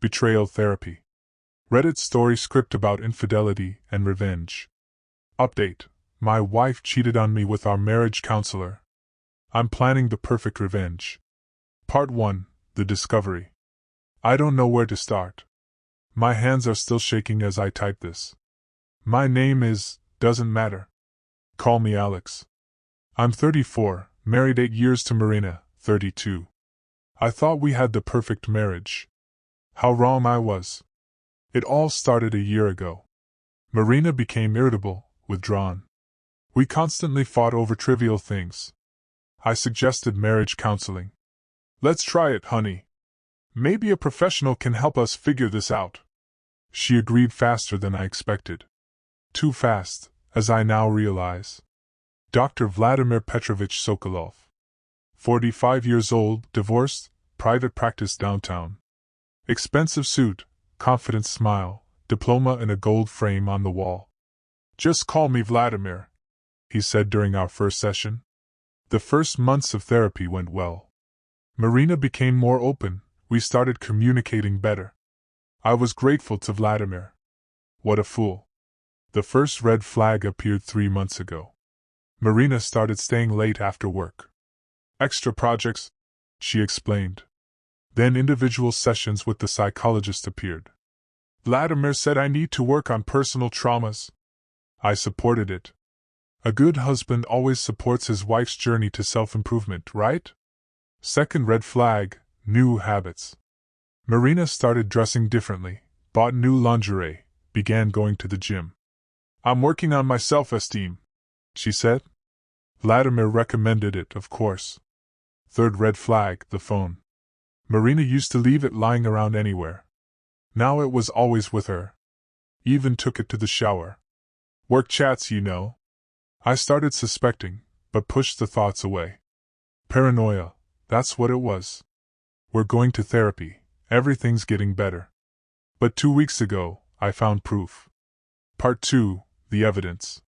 Betrayal therapy. Reddit story script about infidelity and revenge. Update. My wife cheated on me with our marriage counselor. I'm planning the perfect revenge. Part 1. The discovery. I don't know where to start. My hands are still shaking as I type this. My name doesn't matter. Call me Alex. I'm 34, married 8 years to Marina, 32. I thought we had the perfect marriage. How wrong I was. It all started a year ago. Marina became irritable, withdrawn. We constantly fought over trivial things. I suggested marriage counseling. Let's try it, honey. Maybe a professional can help us figure this out. She agreed faster than I expected. Too fast, as I now realize. Dr. Vladimir Petrovich Sokolov. 45 years old, divorced, private practice downtown. Expensive suit, confident smile, diploma in a gold frame on the wall. Just call me Vladimir, he said during our first session. The first months of therapy went well. Marina became more open, we started communicating better. I was grateful to Vladimir. What a fool. The first red flag appeared 3 months ago. Marina started staying late after work. Extra projects, she explained. Then individual sessions with the psychologist appeared. Vladimir said I need to work on personal traumas. I supported it. A good husband always supports his wife's journey to self-improvement, right? Second red flag, new habits. Marina started dressing differently, bought new lingerie, began going to the gym. I'm working on my self-esteem, she said. Vladimir recommended it, of course. Third red flag, the phone. Marina used to leave it lying around anywhere. Now it was always with her. Even took it to the shower. Work chats, you know. I started suspecting, but pushed the thoughts away. Paranoia, that's what it was. We're going to therapy, everything's getting better. But 2 weeks ago, I found proof. Part 2, the evidence.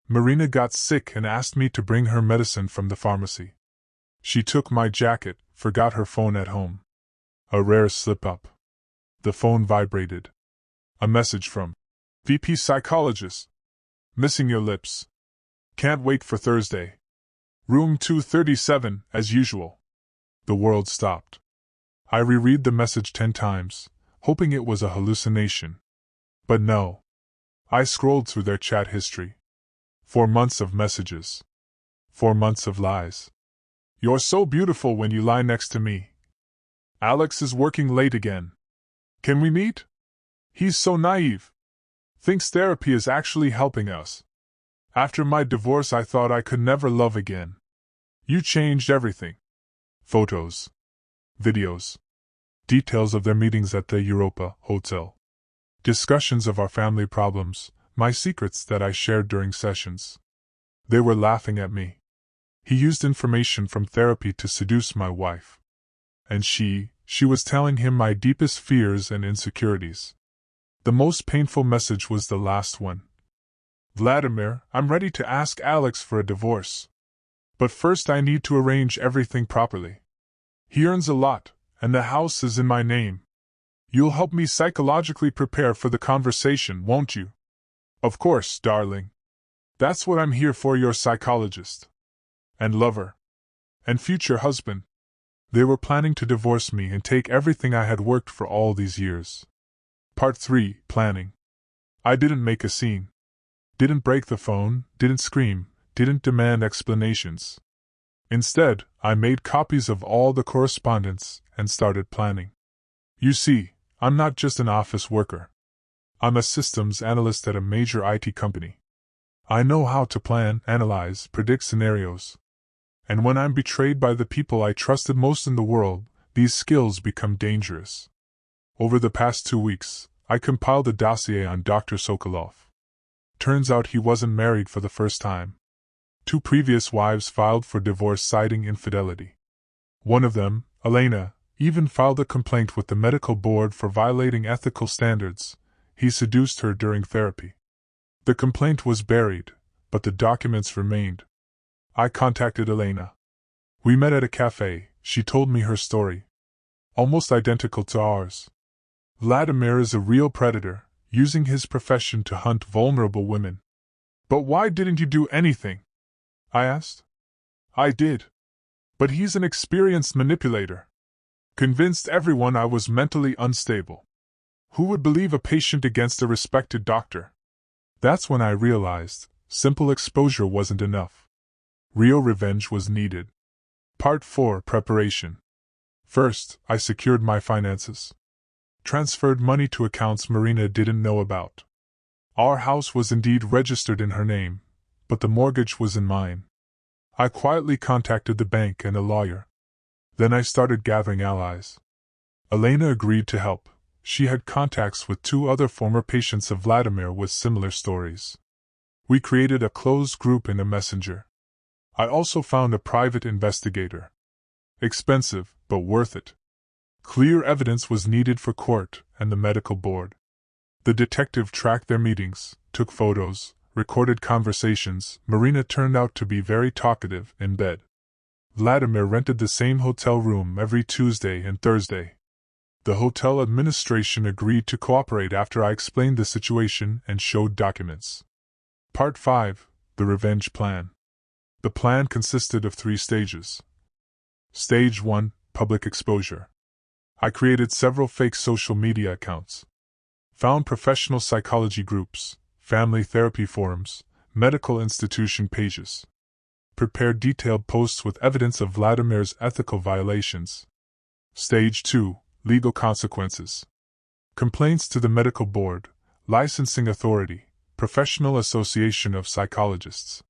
Marina got sick and asked me to bring her medicine from the pharmacy. She took my jacket, forgot her phone at home. A rare slip-up. The phone vibrated. A message from VP Psychologist. Missing your lips. Can't wait for Thursday. Room 237, as usual. The world stopped. I reread the message 10 times, hoping it was a hallucination. But no. I scrolled through their chat history. 4 months of messages. 4 months of lies. You're so beautiful when you lie next to me. Alex is working late again. Can we meet? He's so naive. Thinks therapy is actually helping us. After my divorce, I thought I could never love again. You changed everything. Photos. Videos. Details of their meetings at the Europa Hotel. Discussions of our family problems, my secrets that I shared during sessions. They were laughing at me. He used information from therapy to seduce my wife. And she was telling him my deepest fears and insecurities. The most painful message was the last one. Vladimir, I'm ready to ask Alex for a divorce. But first I need to arrange everything properly. He earns a lot, and the house is in my name. You'll help me psychologically prepare for the conversation, won't you? Of course, darling. That's what I'm here for, your psychologist. And lover. And future husband. They were planning to divorce me and take everything I had worked for all these years. Part 3, planning. I didn't make a scene. Didn't break the phone, didn't scream, didn't demand explanations. Instead, I made copies of all the correspondence and started planning. You see, I'm not just an office worker. I'm a systems analyst at a major IT company. I know how to plan, analyze, predict scenarios. And when I'm betrayed by the people I trusted most in the world, these skills become dangerous. Over the past 2 weeks, I compiled a dossier on Dr. Sokolov. Turns out he wasn't married for the first time. 2 previous wives filed for divorce citing infidelity. One of them, Elena, even filed a complaint with the medical board for violating ethical standards. He seduced her during therapy. The complaint was buried, but the documents remained. I contacted Elena. We met at a cafe. She told me her story. Almost identical to ours. Vladimir is a real predator, using his profession to hunt vulnerable women. But why didn't you do anything? I asked. I did. But he's an experienced manipulator. Convinced everyone I was mentally unstable. Who would believe a patient against a respected doctor? That's when I realized simple exposure wasn't enough. Real revenge was needed. Part 4: Preparation. First, I secured my finances. Transferred money to accounts Marina didn't know about. Our house was indeed registered in her name, but the mortgage was in mine. I quietly contacted the bank and a lawyer. Then I started gathering allies. Elena agreed to help. She had contacts with 2 other former patients of Vladimir with similar stories. We created a closed group in a messenger. I also found a private investigator. Expensive, but worth it. Clear evidence was needed for court and the medical board. The detective tracked their meetings, took photos, recorded conversations. Marina turned out to be very talkative in bed. Vladimir rented the same hotel room every Tuesday and Thursday. The hotel administration agreed to cooperate after I explained the situation and showed documents. Part 5: The Revenge Plan. The plan consisted of 3 stages. Stage 1: Public exposure. I created several fake social media accounts. Found professional psychology groups, family therapy forums, medical institution pages. Prepared detailed posts with evidence of Vladimir's ethical violations. Stage 2: Legal consequences. Complaints to the medical board, licensing authority, Professional Association of Psychologists.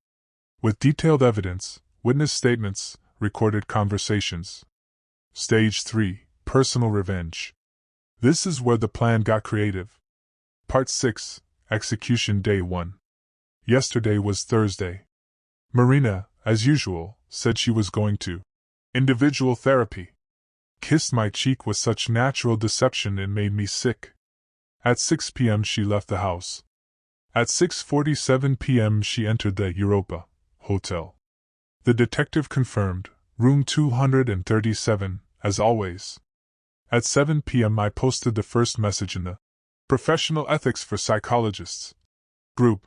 With detailed evidence, witness statements, recorded conversations. Stage 3: Personal revenge. This is where the plan got creative. Part 6: Execution Day 1. Yesterday was Thursday. Marina, as usual, said she was going to individual therapy. Kissed my cheek with such natural deception it made me sick. At 6 p.m. she left the house. At 6:47 p.m. she entered the Europa Hotel. The detective confirmed, room 237, as always. At 7 p.m. I posted the first message in the Professional Ethics for Psychologists group.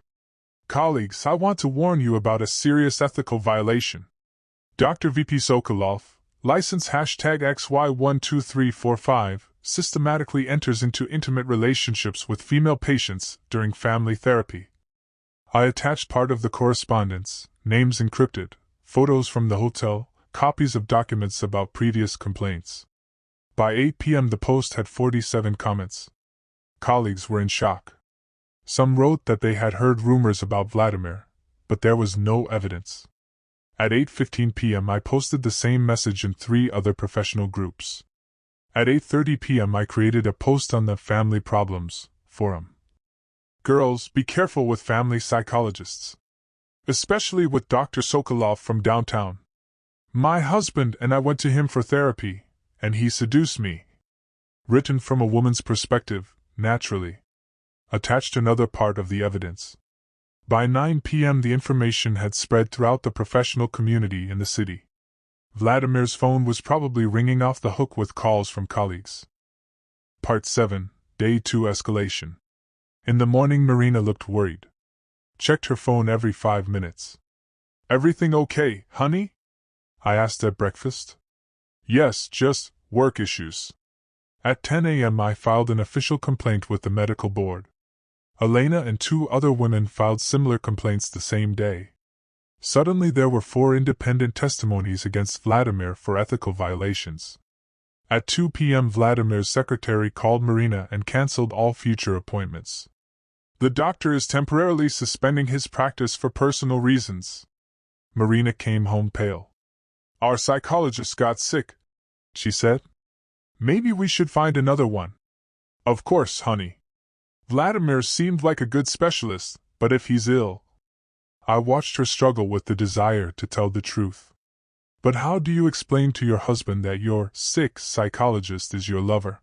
Colleagues, I want to warn you about a serious ethical violation. Dr. VP Sokolov, license #XY12345, systematically enters into intimate relationships with female patients during family therapy. I attached part of the correspondence, names encrypted, photos from the hotel, copies of documents about previous complaints. By 8 p.m. the post had 47 comments. Colleagues were in shock. Some wrote that they had heard rumors about Vladimir, but there was no evidence. At 8:15 p.m. I posted the same message in 3 other professional groups. At 8:30 p.m. I created a post on the Family Problems forum. Girls, be careful with family psychologists. Especially with Dr. Sokolov from downtown. My husband and I went to him for therapy, and he seduced me. Written from a woman's perspective, naturally. Attached another part of the evidence. By 9 p.m. the information had spread throughout the professional community in the city. Vladimir's phone was probably ringing off the hook with calls from colleagues. Part 7: Day 2: Escalation. In the morning Marina looked worried. Checked her phone every 5 minutes. Everything okay, honey? I asked at breakfast. Yes, just work issues. At 10 a.m. I filed an official complaint with the medical board. Elena and 2 other women filed similar complaints the same day. Suddenly there were 4 independent testimonies against Vladimir for ethical violations. At 2 p.m. Vladimir's secretary called Marina and cancelled all future appointments. The doctor is temporarily suspending his practice for personal reasons. Marina came home pale. Our psychologist got sick, she said. Maybe we should find another one. Of course, honey. Vladimir seemed like a good specialist, but if he's ill... I watched her struggle with the desire to tell the truth. But how do you explain to your husband that your sick psychologist is your lover?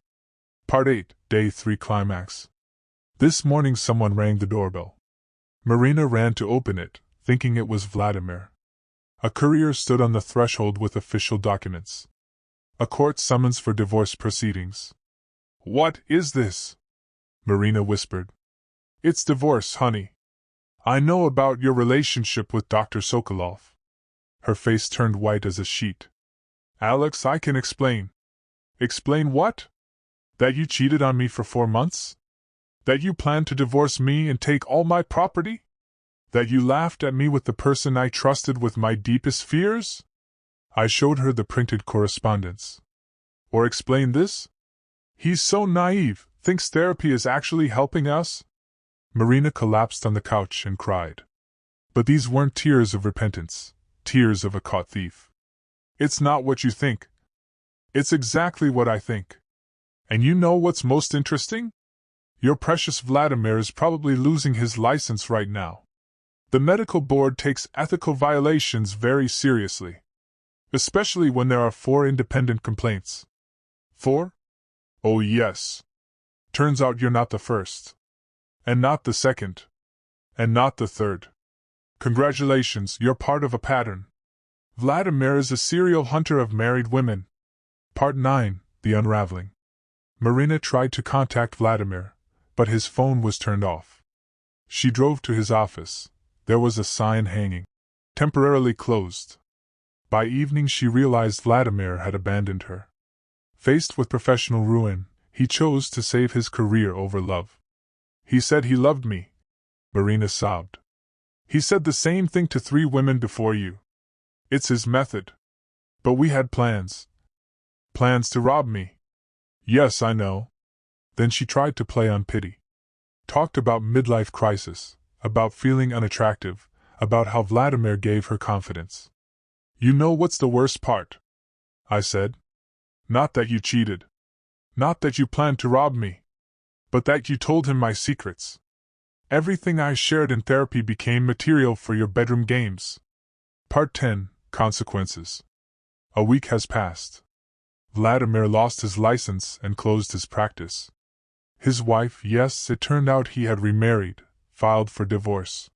Part 8, Day 3: Climax. This morning someone rang the doorbell. Marina ran to open it, thinking it was Vladimir. A courier stood on the threshold with official documents. A court summons for divorce proceedings. What is this? Marina whispered. It's divorce, honey. I know about your relationship with Dr. Sokolov. Her face turned white as a sheet. Alex, I can explain. Explain what? That you cheated on me for 4 months? That you planned to divorce me and take all my property? That you laughed at me with the person I trusted with my deepest fears? I showed her the printed correspondence. Or explain this? He's so naive, thinks therapy is actually helping us? Marina collapsed on the couch and cried. But these weren't tears of repentance, tears of a caught thief. It's not what you think. It's exactly what I think. And you know what's most interesting? Your precious Vladimir is probably losing his license right now. The medical board takes ethical violations very seriously. Especially when there are 4 independent complaints. 4? Oh yes. Turns out you're not the first. And not the second. And not the third. Congratulations, you're part of a pattern. Vladimir is a serial hunter of married women. Part 9, The Unraveling. Marina tried to contact Vladimir, but his phone was turned off. She drove to his office. There was a sign hanging. Temporarily closed. By evening she realized Vladimir had abandoned her. Faced with professional ruin, he chose to save his career over love. He said he loved me. Marina sobbed. He said the same thing to 3 women before you. It's his method. But we had plans. Plans to rob me. Yes, I know. Then she tried to play on pity. Talked about midlife crisis, about feeling unattractive, about how Vladimir gave her confidence. You know what's the worst part? I said. Not that you cheated. Not that you planned to rob me. But that you told him my secrets. Everything I shared in therapy became material for your bedroom games. Part 10, Consequences. A week has passed. Vladimir lost his license and closed his practice. His wife, yes, it turned out he had remarried, filed for divorce.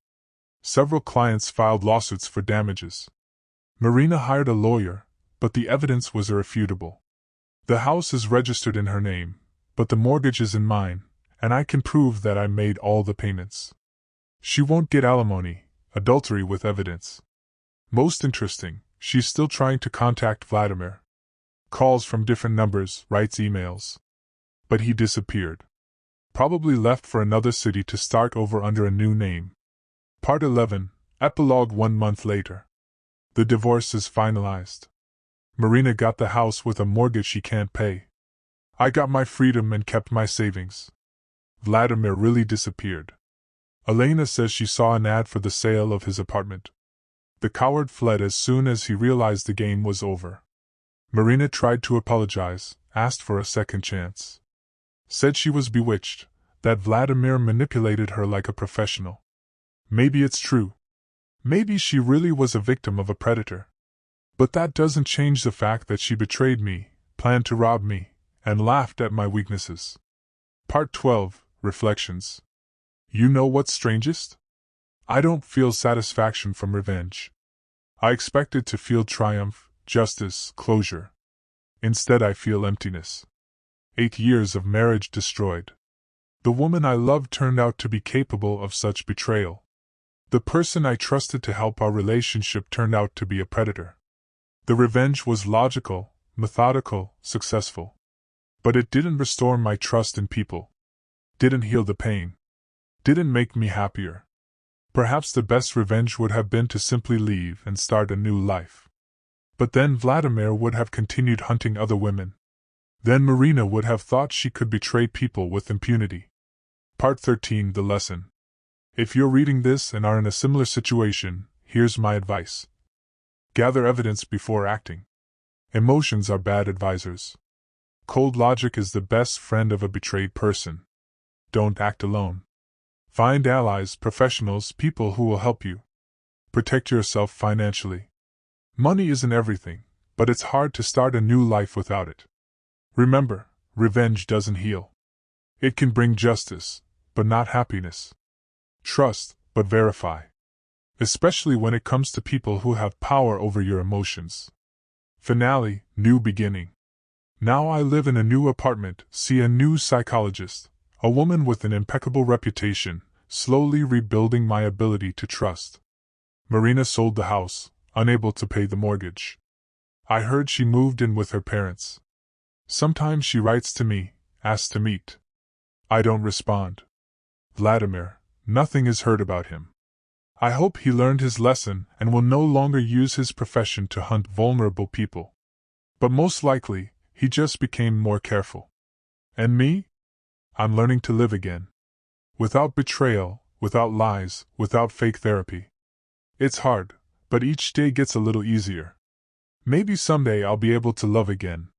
Several clients filed lawsuits for damages. Marina hired a lawyer, but the evidence was irrefutable. The house is registered in her name, but the mortgage is in mine, and I can prove that I made all the payments. She won't get alimony, adultery with evidence. Most interesting, she's still trying to contact Vladimir. Calls from different numbers, writes emails. But he disappeared. Probably left for another city to start over under a new name. Part 11, Epilogue 1 month later. The divorce is finalized. Marina got the house with a mortgage she can't pay. I got my freedom and kept my savings. Vladimir really disappeared. Elena says she saw an ad for the sale of his apartment. The coward fled as soon as he realized the game was over. Marina tried to apologize, asked for a second chance. Said she was bewitched, that Vladimir manipulated her like a professional. Maybe it's true. Maybe she really was a victim of a predator. But that doesn't change the fact that she betrayed me, planned to rob me, and laughed at my weaknesses. Part 12, Reflections. You know what's strangest? I don't feel satisfaction from revenge. I expected to feel triumph, justice, closure. Instead I feel emptiness. 8 years of marriage destroyed. The woman I loved turned out to be capable of such betrayal. The person I trusted to help our relationship turned out to be a predator. The revenge was logical, methodical, successful. But it didn't restore my trust in people. Didn't heal the pain. Didn't make me happier. Perhaps the best revenge would have been to simply leave and start a new life. But then Vladimir would have continued hunting other women. Then Marina would have thought she could betray people with impunity. Part 13, The Lesson. If you're reading this and are in a similar situation, here's my advice. Gather evidence before acting. Emotions are bad advisors. Cold logic is the best friend of a betrayed person. Don't act alone. Find allies, professionals, people who will help you. Protect yourself financially. Money isn't everything, but it's hard to start a new life without it. Remember, revenge doesn't heal. It can bring justice, but not happiness. Trust, but verify. Especially when it comes to people who have power over your emotions. Finale, New Beginning. Now I live in a new apartment, see a new psychologist, a woman with an impeccable reputation, slowly rebuilding my ability to trust. Marina sold the house, unable to pay the mortgage. I heard she moved in with her parents. Sometimes she writes to me, asks to meet. I don't respond. Vladimir, nothing is heard about him. I hope he learned his lesson and will no longer use his profession to hunt vulnerable people. But most likely, he just became more careful. And me? I'm learning to live again. Without betrayal, without lies, without fake therapy. It's hard, but each day gets a little easier. Maybe someday I'll be able to love again.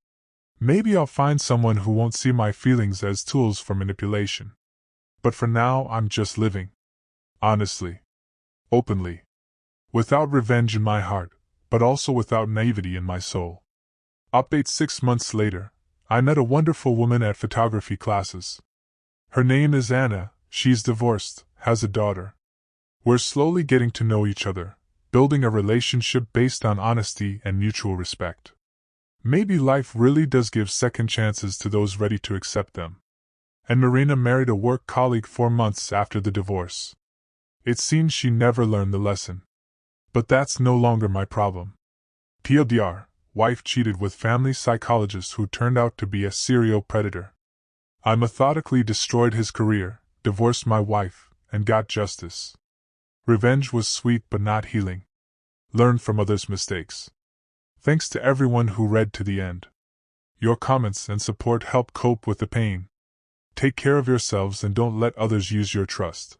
Maybe I'll find someone who won't see my feelings as tools for manipulation. But for now, I'm just living. Honestly. Openly. Without revenge in my heart, but also without naivety in my soul. Update 6 months later, I met a wonderful woman at photography classes. Her name is Anna, she's divorced, has a daughter. We're slowly getting to know each other, building a relationship based on honesty and mutual respect. Maybe life really does give second chances to those ready to accept them. And Marina married a work colleague 4 months after the divorce. It seems she never learned the lesson. But that's no longer my problem. TLDR, wife cheated with family psychologist who turned out to be a serial predator. I methodically destroyed his career, divorced my wife, and got justice. Revenge was sweet but not healing. Learn from others' mistakes. Thanks to everyone who read to the end. Your comments and support help cope with the pain. Take care of yourselves and don't let others use your trust.